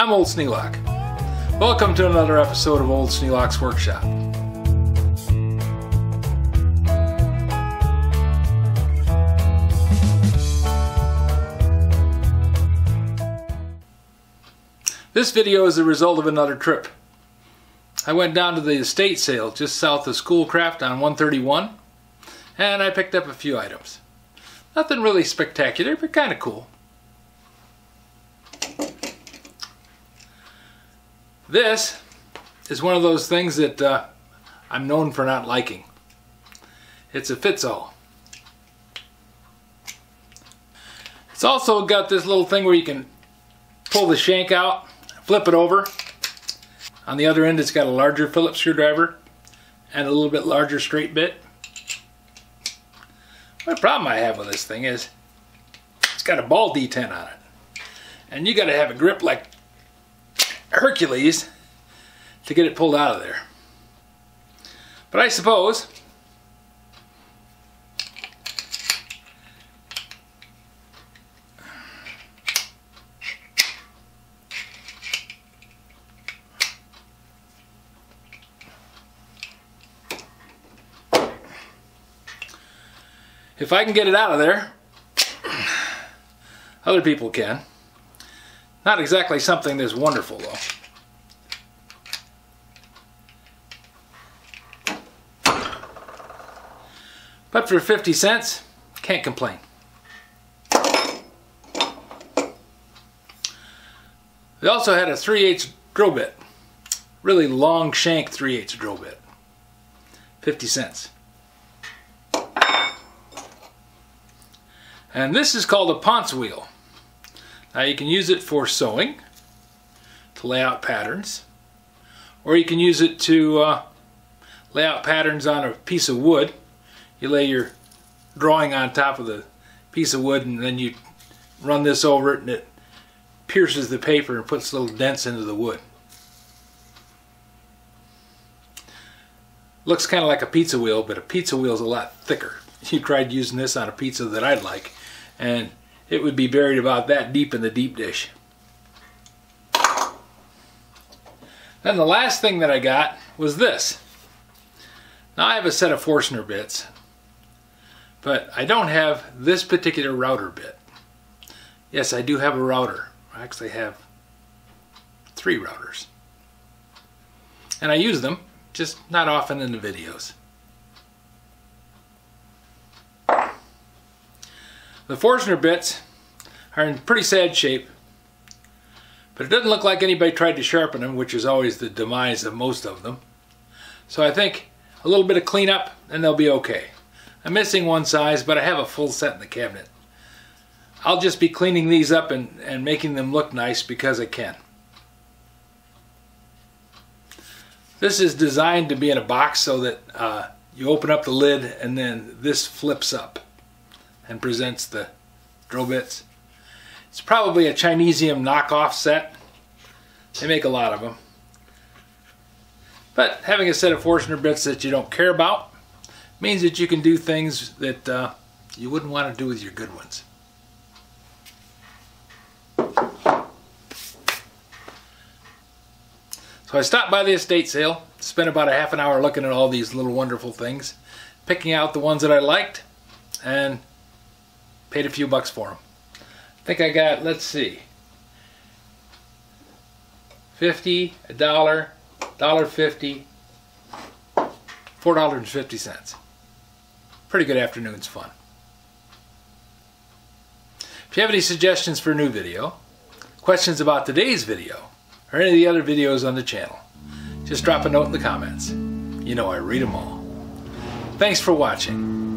I'm Old Sneelock. Welcome to another episode of Old Sneelock's Workshop. This video is the result of another trip. I went down to the estate sale just south of Schoolcraft on 131 and I picked up a few items. Nothing really spectacular, but kind of cool. This is one of those things that I'm known for not liking. It's a fits-all. It's also got this little thing where you can pull the shank out, flip it over. On the other end it's got a larger Phillips screwdriver and a little bit larger straight bit. The problem I have with this thing is it's got a ball detent on it. And you gotta have a grip like Hercules to get it pulled out of there. But I suppose if I can get it out of there, other people can. Not exactly something that's wonderful though. But for 50 cents, can't complain. They also had a 3/8 drill bit. Really long shank 3/8 drill bit. 50 cents. And this is called a ponce wheel. Now you can use it for sewing, to lay out patterns, or you can use it to lay out patterns on a piece of wood. You lay your drawing on top of the piece of wood and then you run this over it and it pierces the paper and puts little dents into the wood. Looks kind of like a pizza wheel, but a pizza wheel is a lot thicker. You tried using this on a pizza that I'd like and it would be buried about that deep in the deep dish. Then the last thing that I got was this. Now I have a set of Forstner bits, but I don't have this particular router bit. Yes, I do have a router. I actually have 3 routers. And I use them, just not often in the videos. The Forstner bits are in pretty sad shape, but it doesn't look like anybody tried to sharpen them, which is always the demise of most of them. So I think a little bit of cleanup and they'll be okay. I'm missing one size, but I have a full set in the cabinet. I'll just be cleaning these up and making them look nice because I can. This is designed to be in a box so that you open up the lid and then this flips up and presents the drill bits. It's probably a Chinesium knockoff set. They make a lot of them. But having a set of Forstner bits that you don't care about means that you can do things that you wouldn't want to do with your good ones. So I stopped by the estate sale, spent about a half an hour looking at all these little wonderful things, picking out the ones that I liked, and paid a few bucks for them. I think I got, let's see, 50, $1, $1.50, $4.50. Pretty good afternoon's fun. If you have any suggestions for a new video, questions about today's video, or any of the other videos on the channel, just drop a note in the comments. You know I read them all. Thanks for watching.